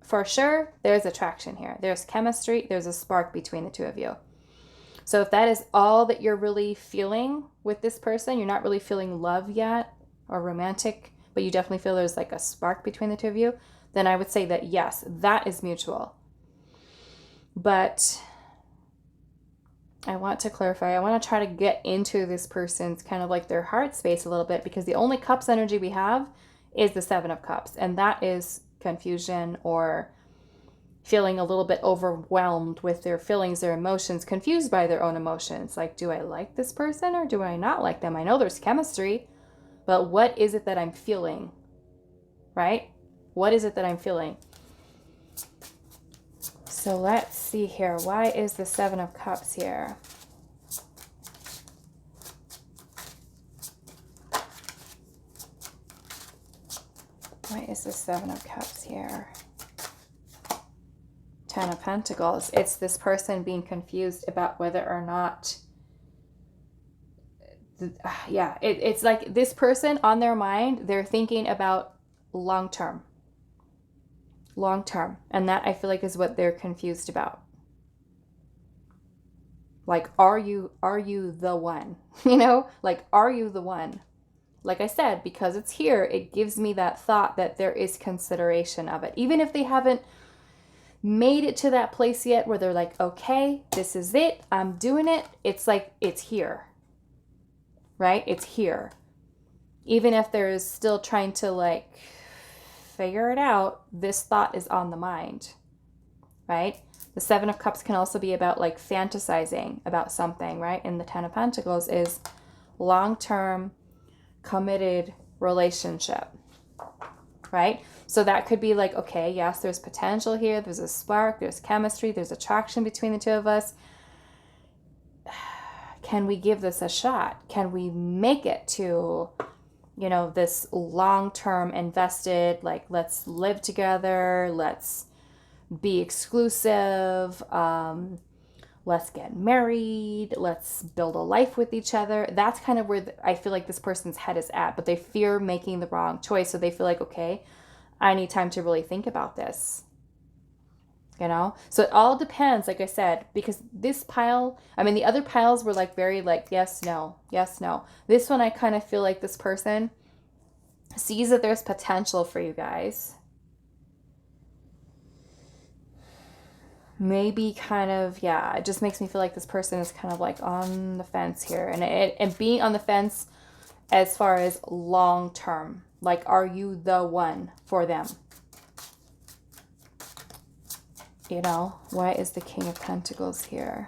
for sure, there's attraction here. There's chemistry. There's a spark between the two of you. So if that is all that you're really feeling with this person, you're not really feeling love yet or romantic, but you definitely feel there's like a spark between the two of you, then I would say that yes, that is mutual. But I want to clarify, I want to try to get into this person's kind of like their heart space a little bit, because the only cups energy we have is the 7 of Cups, and that is confusion or feeling a little bit overwhelmed with their feelings, their emotions, confused by their own emotions. Like, do I like this person or do I not like them? I know there's chemistry, but what is it that I'm feeling? Right? What is it that I'm feeling? So let's see here. Why is the 7 of Cups here? Why is the 7 of Cups here? 10 of Pentacles. It's this person being confused about whether or not, it's like this person on their mind, they're thinking about long-term. Long-term. And that I feel like is what they're confused about. Like, are you the one? You know, like, are you the one? Like I said, because it's here, it gives me that thought that there is consideration of it. Even if they haven't made it to that place yet where they're like, okay, this is it, I'm doing it. It's like, it's here, right? It's here. Even if they're still trying to like figure it out, this thought is on the mind, right? The 7 of Cups can also be about like fantasizing about something, right? And the 10 of Pentacles is long-term committed relationship, right? So that could be like, okay, yes, there's potential here. There's a spark, there's chemistry, there's attraction between the two of us. Can we give this a shot? Can we make it to, you know, this long-term invested, like, let's live together, let's be exclusive, let's get married, let's build a life with each other. That's kind of where I feel like this person's head is at, but they fear making the wrong choice. So they feel like, okay, I need time to really think about this. You know, so it all depends, like I said, because this pile, I mean, the other piles were like very like, yes, no, yes, no. This one, I kind of feel like this person sees that there's potential for you guys. Maybe kind of, yeah, it just makes me feel like this person is kind of like on the fence here. And being on the fence as far as long term, like, are you the one for them? You know, why is the King of Pentacles here?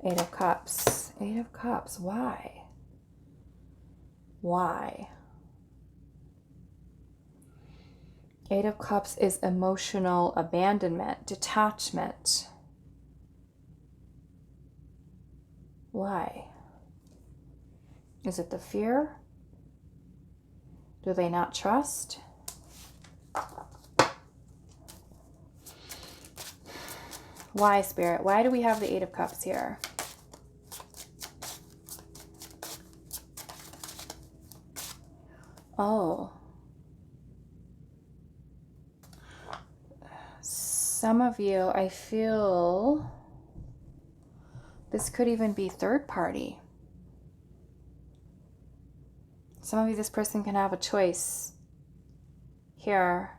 Eight of Cups. Eight of Cups. Why? Why? Eight of Cups is emotional abandonment, detachment. Why? Is it the fear? Do they not trust? Why, Spirit? Why do we have the Eight of Cups here? Oh. Some of you, I feel this could even be third party. Some of you, this person can have a choice here.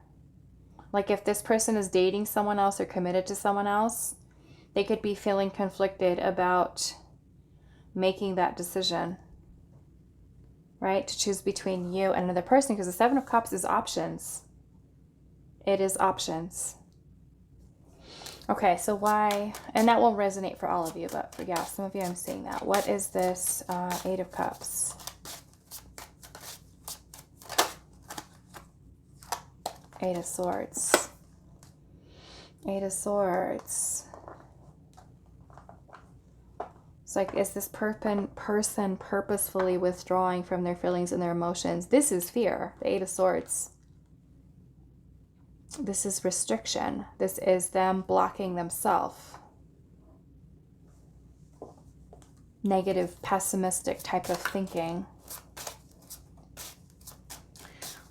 Like if this person is dating someone else or committed to someone else, they could be feeling conflicted about making that decision, right? To choose between you and another person, because the Seven of Cups is options. It is options. Okay, so why, and that won't resonate for all of you, but for, yeah, some of you I'm seeing that. What is this Eight of Cups? Eight of Swords. Eight of Swords. It's like, is this person purposefully withdrawing from their feelings and their emotions? This is fear, the Eight of Swords. This is restriction. This is them blocking themselves. Negative, pessimistic type of thinking.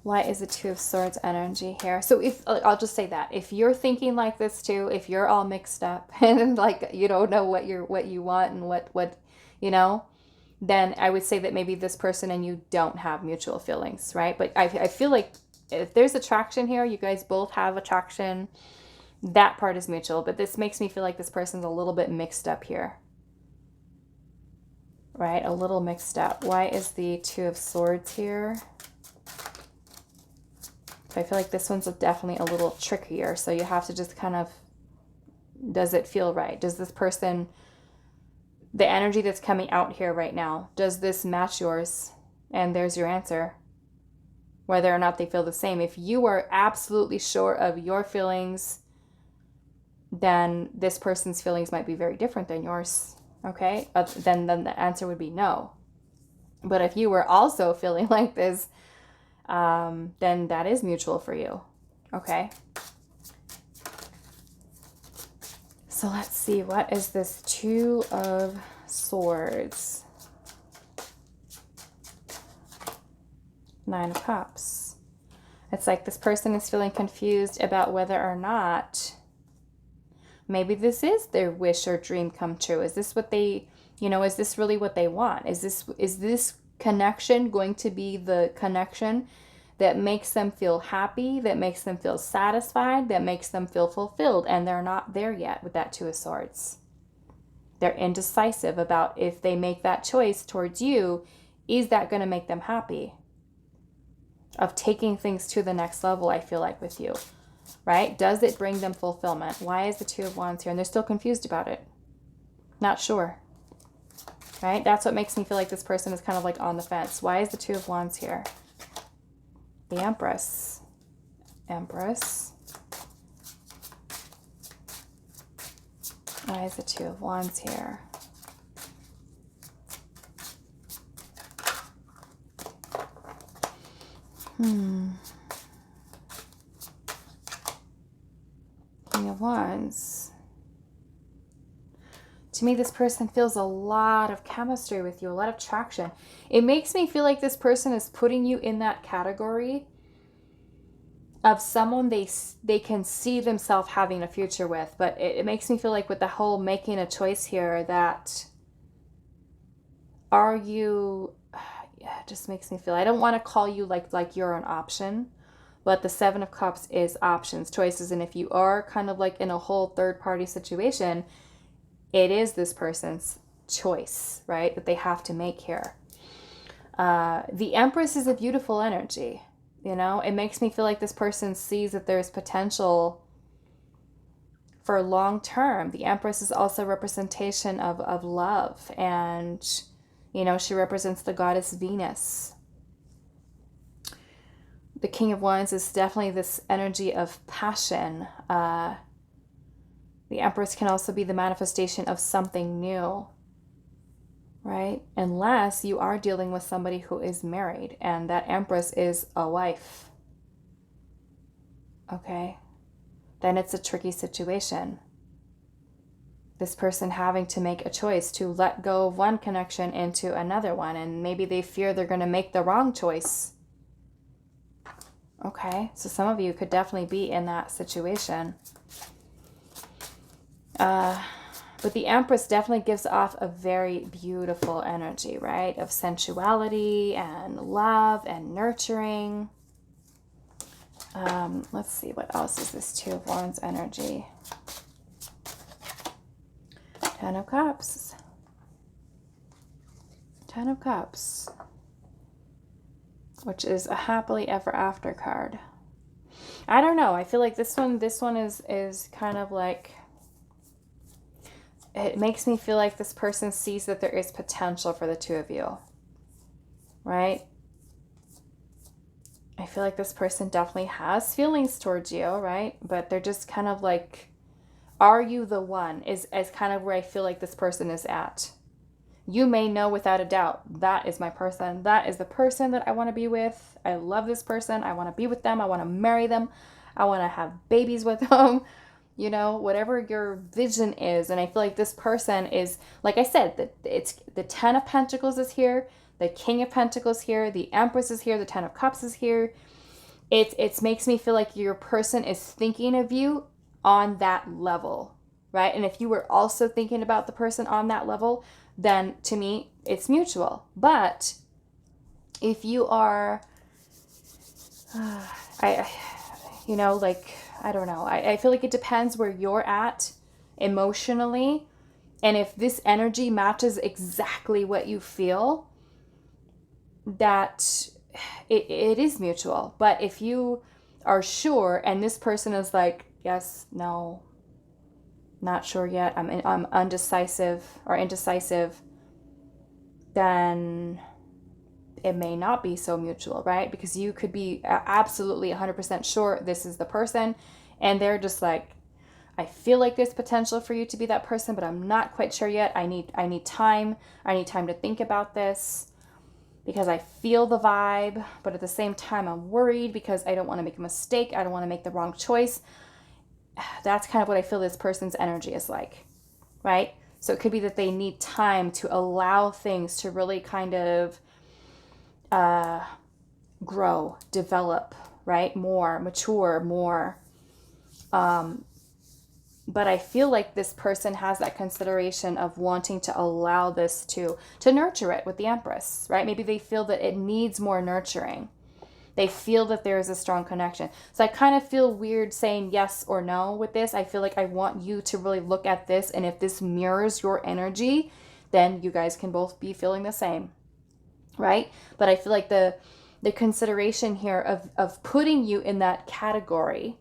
Why is the Two of Swords energy here? So if, I'll just say that, if you're thinking like this too, if you're all mixed up and like you don't know what you want and what you know, then I would say that maybe this person and you don't have mutual feelings, right? But I feel like if there's attraction here, you guys both have attraction, that part is mutual. But this makes me feel like this person's a little bit mixed up here, right? A little mixed up. Why is the Two of Swords here? I feel like this one's definitely a little trickier. So you have to just kind of, does it feel right? Does this person, the energy that's coming out here right now, does this match yours? And there's your answer. Whether or not they feel the same. If you are absolutely sure of your feelings, then this person's feelings might be very different than yours. Okay? Then the answer would be no. But if you were also feeling like this, then that is mutual for you. Okay? So let's see. What is this Two of Swords? Nine of Cups. It's like this person is feeling confused about whether or not maybe this is their wish or dream come true. Is this what they, you know, is this really what they want? Is this connection going to be the connection that makes them feel happy, that makes them feel satisfied, that makes them feel fulfilled? And they're not there yet with that Two of Swords. They're indecisive about if they make that choice towards you, is that going to make them happy? Of taking things to the next level, I feel like, with you, right? Does it bring them fulfillment? Why is the Two of Wands here? And they're still confused about it. Not sure, right? That's what makes me feel like this person is kind of like on the fence. Why is the Two of Wands here? The Empress. Empress. Why is the Two of Wands here? of Wands. To me, this person feels a lot of chemistry with you, a lot of traction. It makes me feel like this person is putting you in that category of someone they can see themselves having a future with. But it makes me feel like with the whole making a choice here, that are you, yeah, it just makes me feel, I don't want to call you like you're an option, but the Seven of Cups is options, choices. And if you are kind of like in a whole third party situation, it is this person's choice, right, that they have to make here. The Empress is a beautiful energy. You know, it makes me feel like this person sees that there's potential for long term. The Empress is also a representation of love. And, you know, she represents the goddess Venus. The King of Wands is definitely this energy of passion. The Empress can also be the manifestation of something new, right? Unless you are dealing with somebody who is married and that Empress is a wife. Okay? Then it's a tricky situation. This person having to make a choice to let go of one connection into another one, and maybe they fear they're going to make the wrong choice. Okay? So some of you could definitely be in that situation. But the Empress definitely gives off a very beautiful energy, right? Of sensuality and love and nurturing. Let's see, what else is this Two of Wands energy? Ten of Cups. Ten of Cups. Which is a happily ever after card. I don't know. I feel like this one is kind of like, it makes me feel like this person sees that there is potential for the two of you, right? I feel like this person definitely has feelings towards you, right? But they're just kind of like, are you the one? Is kind of where I feel like this person is at. You may know without a doubt, that is my person. That is the person that I want to be with. I love this person. I want to be with them. I want to marry them. I want to have babies with them. You know, whatever your vision is. And I feel like this person is, like I said, it's the Ten of Pentacles is here. The King of Pentacles here. The Empress is here. The Ten of Cups is here. It makes me feel like your person is thinking of you on that level, right? And if you were also thinking about the person on that level, then to me, it's mutual. But if you are, you know, like, I don't know. I feel like it depends where you're at emotionally. And if this energy matches exactly what you feel, that it is mutual. But if you are sure and this person is like, yes, no, not sure yet, I'm undecisive or indecisive, then it may not be so mutual, right? Because you could be absolutely 100% sure this is the person, and they're just like, I feel like there's potential for you to be that person, but I'm not quite sure yet. I need time. I need time to think about this because I feel the vibe, but at the same time I'm worried because I don't want to make a mistake. I don't want to make the wrong choice. That's kind of what I feel this person's energy is like, right? So it could be that they need time to allow things to really kind of grow, develop, right? More, mature, more. But I feel like this person has that consideration of wanting to allow this to nurture it with the Empress, right? Maybe they feel that it needs more nurturing. They feel that there is a strong connection. So I kind of feel weird saying yes or no with this. I feel like I want you to really look at this, and if this mirrors your energy, then you guys can both be feeling the same, right? But I feel like the consideration here of putting you in that category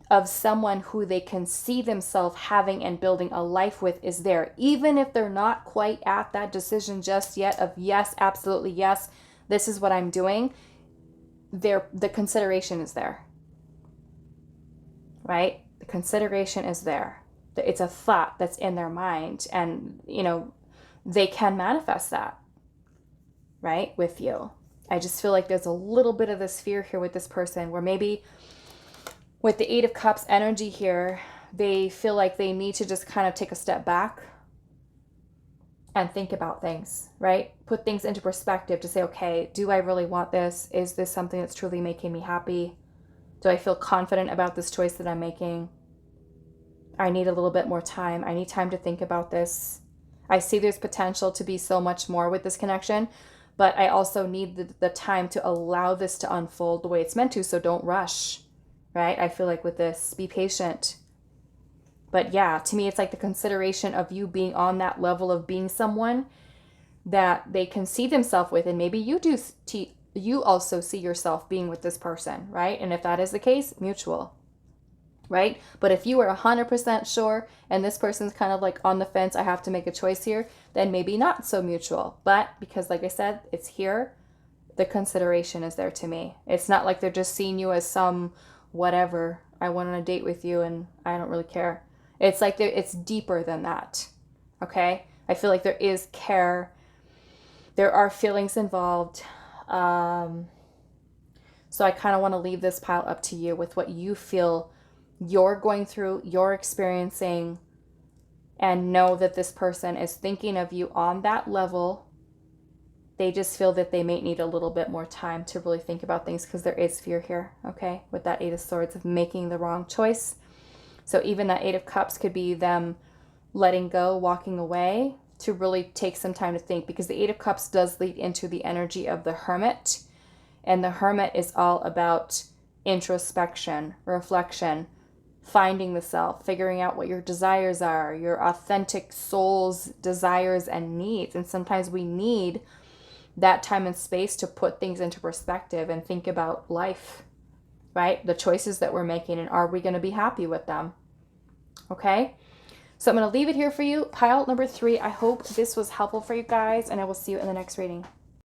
of someone who they can see themselves having and building a life with is there. Even if they're not quite at that decision just yet of yes, absolutely yes, this is what I'm doing, the consideration is there, right? The consideration is there. It's a thought that's in their mind, and, you know, they can manifest that, right, with you. I just feel like there's a little bit of this fear here with this person where maybe with the Eight of Cups energy here, they feel like they need to just kind of take a step back and think about things, right? Put things into perspective to say, okay, do I really want this? Is this something that's truly making me happy? Do I feel confident about this choice that I'm making? I need a little bit more time. I need time to think about this. I see there's potential to be so much more with this connection, but I also need the time to allow this to unfold the way it's meant to, so don't rush, right? I feel like with this, be patient. But yeah, to me, it's like the consideration of you being on that level of being someone that they can see themselves with, and maybe you also see yourself being with this person, right? And if that is the case, mutual, right? But if you are 100% sure and this person's kind of like on the fence, I have to make a choice here, then maybe not so mutual. But because like I said, it's here, the consideration is there to me. It's not like they're just seeing you as some whatever, I went on a date with you and I don't really care. It's like it's deeper than that, okay? I feel like there is care. There are feelings involved. So I kind of want to leave this pile up to you with what you feel you're going through, you're experiencing, and know that this person is thinking of you on that level. They just feel that they may need a little bit more time to really think about things because there is fear here, okay? With that Eight of Swords of making the wrong choice. So even that Eight of Cups could be them letting go, walking away to really take some time to think, because the Eight of Cups does lead into the energy of the Hermit. And the Hermit is all about introspection, reflection, finding the self, figuring out what your desires are, your authentic soul's desires and needs. And sometimes we need that time and space to put things into perspective and think about life, right? The choices that we're making, and are we going to be happy with them? Okay? So I'm going to leave it here for you. Pile number 3. I hope this was helpful for you guys, and I will see you in the next reading.